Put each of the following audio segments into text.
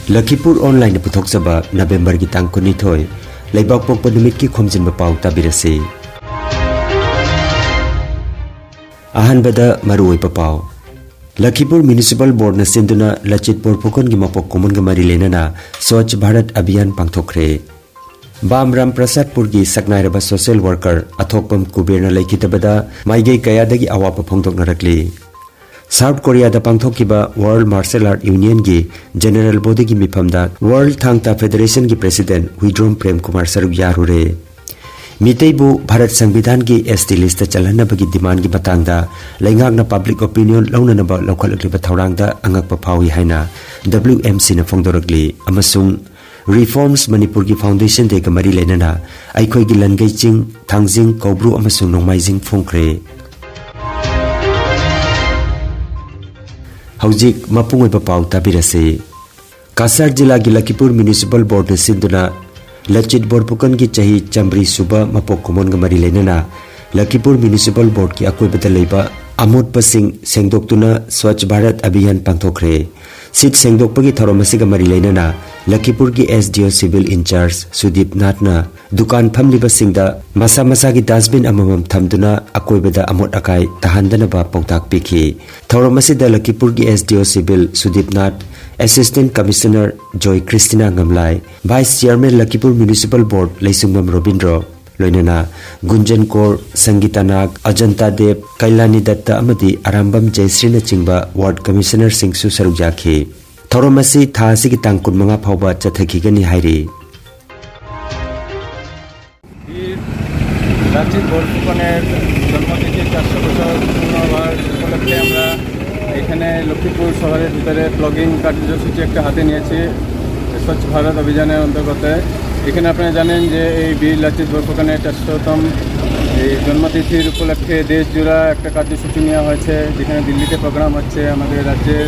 Lakhipuronline puthokjaba November gi tang 12 leibak pokpa numit ki Khomjinba Pao tabirasi. Ahanbada marui papao. Lakhipur Municipal Board na sinduna Lachitpur Phukon gi mapok common ga mari lenana Swachh Bharat Abhiyan pangthokre. Bamram Prasadpur gi saknairaba social worker athokpam kubirna laikhitabada maigei kayadagi awapa phongdok narakli. South Korea da pangthokiba World Martial Art Union gi General Body gi mifamda World Thangta Federation gi President Huidrom Prem Kumar Saruk yarure. Miteibu Bharat Sangvidhan gi ST list chalhanna bagi demand gi batangda laingak na public opinion launanaba lokhalakliba thaurangda angakpa phawi haina WMC na phongdorakli amasung Reforms Manipur gi Foundation de gamari lenana aikhoi gi langai ching thangjing kobru amasung nongmaijing phongkre. Haujik mapungoi papau tabirase. Kasar jila gi Lakhipur Municipal Board na sinduna Lachit Borpukan gi chahi chambri suba mapok common ga mari lenana Lakhipur Municipal Board ki akoi bata leiba amot pasing sengdoktuna Swachh Bharat Abhiyan pangthokre. Sit sengdokpagi tharomasi ga mari lenana Lakhipur gi SDO Civil In Charge Sudip Natna dukan phamliba singda masa masa gi dustbin amamam thamduna akoi bada amot akai tahandana ba pautak pikhi. Tharomasi da Lakhipur gi SDO Civil Sudip Nat Assistant Commissioner Joy Christina Ngamlai Vice Chairman Lakhipur Municipal Board Laisungmam Robindro Loinana Gunjan Kaur Sangita Nag Ajanta Dev Kailani Datta amadi Arambam Jaisri na chingba Ward Commissioner Singsu Saruk jakhi. Thoromasi thasi ki tang kun manga phawba chathakigani hairi. Lachit Borpukaner জন্মতিথি 400 বছর পূর্ণ হওয়ার উপলক্ষে আমরা এখানে লক্ষ্মীপুর শহরের ভিতরে প্লগিং কার্যসূচি একটা হাতে নিয়েছি স্বচ্ছ ভারত অভিযানের অন্তর্গত। এখানে আপনারা জানেন যে এই বীর লাচিত বরফুকনের 400তম এই জন্মতিথির উপলক্ষে দেশ জুড়ে একটা কার্যসূচি নেওয়া হয়েছে, যেখানে দিল্লিতে প্রোগ্রাম হচ্ছে, আমাদের রাজ্যের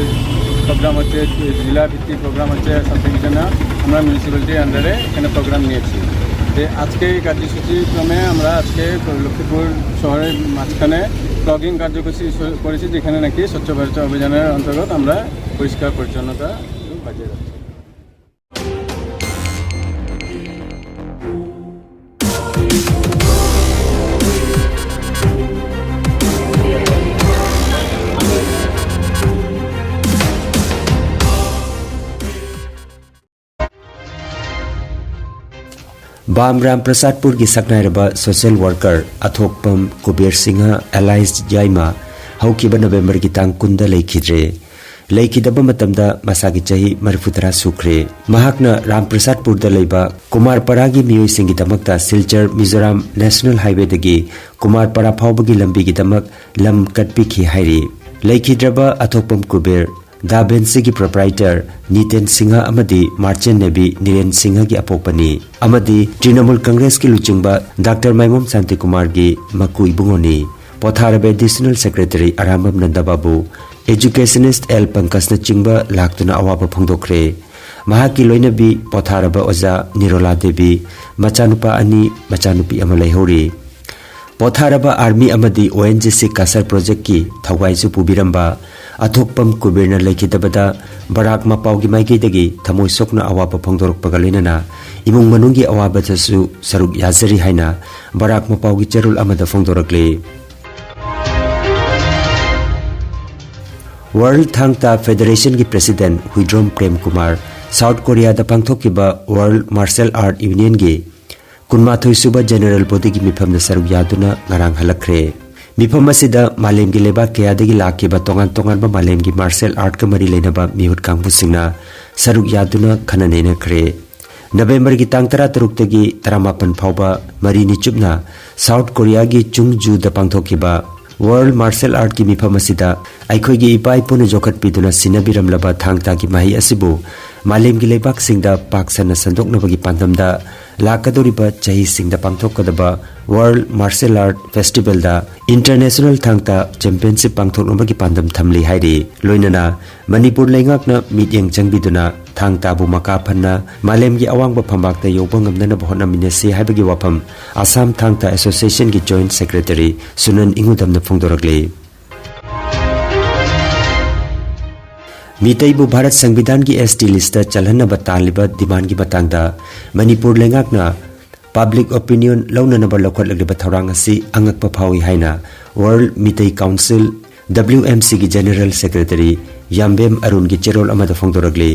প্রোগ্রাম হচ্ছে, জেলা ভিত্তিক প্রোগ্রাম হচ্ছে, সব ডিভিশনে আমরা মিউনিসিপ্যালিটির আন্ডারে এখানে প্রোগ্রাম নিয়েছি। আজকে এই কার্যসূচি ক্রমে আমরা আজকে লক্ষ্মীপুর শহরের মাঝখানে প্লগিং কার্যসূচি করেছি, যেখানে নাকি স্বচ্ছ ভারত অভিযানের অন্তর্গত আমরা পরিষ্কার পরিচ্ছন্নতা বাজিয়ে রাখছি। Bamram Prasadpur gi saknairaba social worker athokpam Kubir Singha Allies Jaima haukiba November gi tang 10 da leikhidre. Leikhidaba matamda masagi chahi 63 sukre. Mahakna Ram Prasadpur da leiba Kumar Paragi miyoi singi damakta Silchar Mizoram National Highway dagi Kumar Para phawbagi lambi gi damak lam katpikhi hairi. Leikhidraba athokpam Kubir Dabensi gi proprietor Niten Singha amadi Merchant Navy Niren Singha gi apokpani amadi Trinamool Congress ki luchingba Dr. Maimom Santi Kumar gi makui bungoni Potharabe Additional Secretary Arambam Nandababu Educationist L Pankaj na chingba laktuna awaba phongdokre. Mahaki loinabi Potharaba Oza Nirola Devi machanupa ani machanupi ama leihori. Potharaba Army amadi ONGC Kasar Project ki thawaisu pubiramba athokpam Kubirna leikhidabada Barak Mapao gi maigidagi thamoi sokna awaba phongdorokpaga loinana imung manungi awaba jasu saruk yazari haina Barak Mapao gi cherul amada phongdorakle. World Thangta Federation gi President Huidrom Prem Kumar South Korea da pangthokiba World Martial Art Union gi kunmathoi suba General Body gi mifamna saruk yaduna ngarang halakre. Mifam asida malem gi leba kayadagi lakiba tongan tongan ba malem gi martial art ka mari leinaba mihut kangbu singna saruk yaduna khananena kre. November gi tang 13 tagi 38 phawba mari ni chupna South Korea gi Chungju da pangthokiba World Martial Art ki mifam asida aikhoi gi ipai puna jokhat piduna sinabiram laba thangta gi mahi asibu malem gi lebak singda paksana sandokna bagi pandamda lakadoriba chahi singda pangthokadaba World Martial Art Festival da International Thangta Championship pangthoknobagi pandam thamli hairi. Loinana Manipur leingakna mityeng changbiduna thangta bu maka phanna malem gi awangba phambakta yobang ngamnana bhona minase haibagi wafam Assam Thangta Association gi Joint Secretary Sunan Ingudamna phongdorakle. मीतैबु Bharat संविधान की ST list चलहनब तालिब demand की मतंगदा Manipur लेंगाकना public opinion लौननब लौखटलगलिब थौरांग असि अंगकप फावी हाइना world मीतै council WMC की general secretary Yambem Arun की चेरोल अमद फोंदोरगले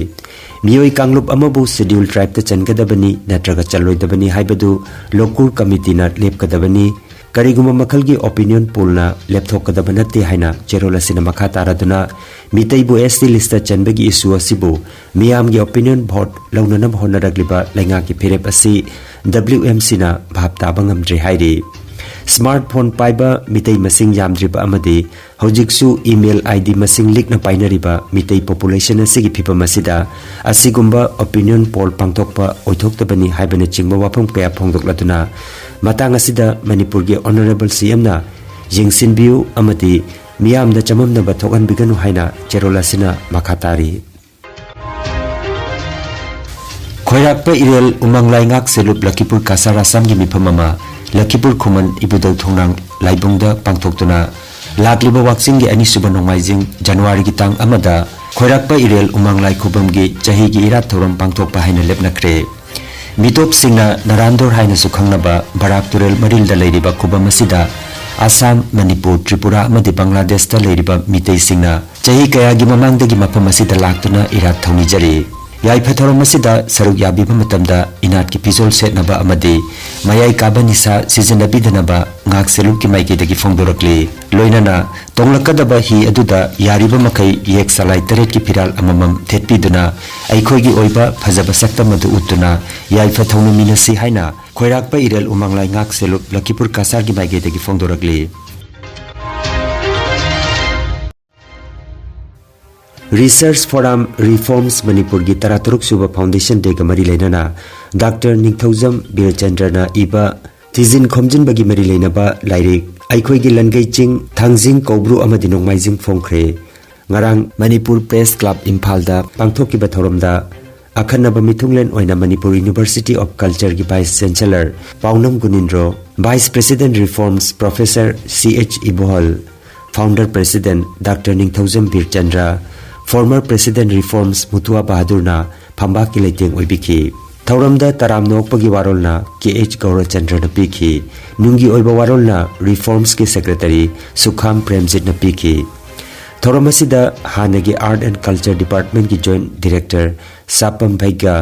मियोई कांगलुप अमबु schedule tribe त चनगदबनी नत्रगा चलोइदबनी हाइबदु Lokur committee ना लेपकदबनी करिगुम मखल की opinion पोलना लेपथोकदब नते हाइना चेरोल असिना मखा तारादुना मीतैबु ST लिस्ट चनबगी इशू असिबु मियाम की ओपिनियन भोट लौननब होनरगलिबा लैंगा की फिरेप असि WMC ना भाप ताबंगमद्रे हाइरे स्मार्टफोन पाइबा मितै मसिंग यामद्रिबा अमदि हौजिकसु ईमेल ID मसिंग लिकना पाइनरिबा मितै पॉपुलेशन असिगी फिपम असिदा असिगुम्बा ओपिनियन पोल पांथोकपा ओइथोक्तबनी हाइबने चिंगबा वाफम कया फोंदोकलदुना मतंग असिदा मणिपुर के ऑनरेबल CM ना यिंगसिनबियु अमदि मियामदा चममनबा थोकनबिगनु हाइना चेरोलासिना मखातारी खोइराकपा इरेल उमंगलाइंगाक सेलुप लखीपुर कासार आसाम की मिफममा लखीपुर खुमन इबुदौ थोंनांग लाइबुंगदा पांथोक्तुना लाक्लिबा वाक्सिंग की अनिसुबा नोंमाइजिंग जनवरी की तांग अमदा खोइराकपा इरेल उमंगलाई खुबम की चही की इरात थौरम पांथोकपा हाइना लेपनख्रे मितोप सिंगना नरांदोर हाइना सुखंगनबा बराक तुरेल मरिलदा लेरिबा खुबम असिदा आसाम मणिपुर त्रिपुरा अमदि बांग्लादेश ता लेरिबा मितै सिंगना चही कया की ममांगदगी मफम असिदा लाक्तुना इरात थौनिजरी याइफथौरम असिदा सरुक याबिबा मतमदा इनात की पिजोल सेटनबा अमदि मयाई काबा निसा सिजनबीदनबा ngak seluk की माइकेदगी फोंदोरकले लोइनना तोंगलकदबा hi अदुदा यारिबा मखै येक सलाइ तरेट की फिराल अममम थेटपीदुना अइखोइगी ओइबा फजबा सक्तमदु उतुना याइफथौनु मिनसि हाइना खोइराकपा इरेल उमंगलाई ngak seluk लखीपुर कासार की माइकेदगी फोंदोरकले रिसर्च फोरम रिफॉर्म्स मणिपुर की तरातरुक सुबह फाउंडेशन डे का मरी लेना डॉक्टर निथौजम बीरचंद्रना इबा थिजिन खोमजिनबा की मरी लेनबा लाइरिक अइखोइ की लनगै चिंग थांजिंग कौब्रु अमदि नोंमाइजिंग फोंख्रे ngarang Manipur press club Imphal दा पांथोकिबा थौरमदा अखनबा मिथुंगलेन ओइना मणिपुर यूनिवर्सिटी ऑफ कल्चर की vice chancellor Paonam Gunindro vice president reforms professor CH Ibohal founder president doctor Nithoujam Birchandra former president reforms Muthua बहादुरना फंबा की लेतेंग ओइबिखि थौरमदा तराम नोकपगी वारोलना KH गौरचंद्रना पीखि नुंगी ओइबा वारोलना रिफॉर्म्स के सेक्रेटरी सुखाम प्रेमजितना पीखि थौरम असिदा हानगी आर्ट एंड कल्चर डिपार्टमेंट की जॉइंट डायरेक्टर सापम भैगा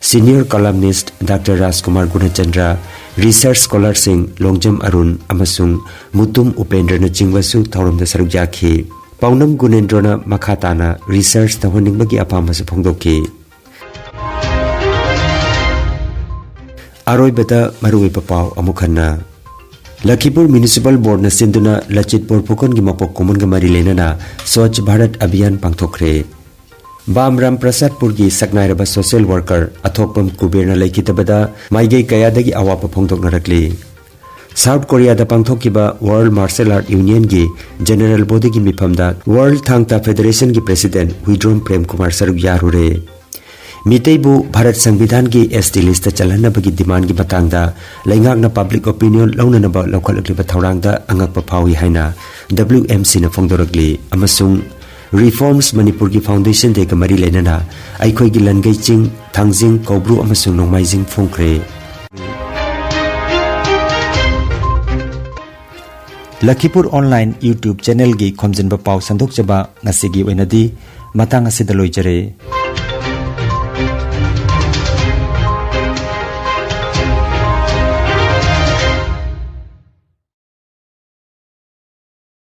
सीनियर कॉलमनिस्ट डॉक्टर राजकुमार गुणचंद्र रिसर्च स्कॉलर सिंह लोंगजम अरुण अमसुंग मुतुम उपेंद्रना चिंगवसु थौरमदा सरुक याखि पाउनम गुनेंद्रना मखाताना रिसर्च तहोनिंगबगी अपामसु फोंदोकि अरोइबदा मरुइबा पाव अमुखन्ना लखीपुर म्युनिसिपल बोर्ड न सिंधुना लचित पोरफुकन की मपोक कुमन मरी लेना स्वच्छ भारत अभियान पांथोखरे बामराम प्रसादपुर की सकनाइरबा सोशल वर्कर अथोपम कुबेरना लेखितबदा माइगै कयादगी अवाप फोंदोकनरकली साउथ कोरिया दा पांथोकिबा वर्ल्ड मार्शल आर्ट यूनियन की जनरल बॉडी की मिफमदा वर्ल्ड थांगता फेडरेशन की प्रेसिडेंट हुइड्रोम प्रेम कुमार सरुक यारुरे मितैबु भारत संविधान की ST लिस्ट चलहनबगी डिमांड की मतंगदा लैंगाकना पब्लिक ओपिनियन लौननबा लौखलकलिबा थौरांगदा अंगकपा फावी हाइना WMC ना फोंदोरकली अमसुंग रिफॉर्म्स मणिपुर की फाउंडेशन दे का मरी लेना अइखोइ की लनगै चिंग थांजिंग Koubru अमसुंग नोंमाइजिंग फोंख्रे Lakhipur online YouTube channel की खोमजिनबा पाव संदोकजबा ngasi gi oinadi matang asida loijare।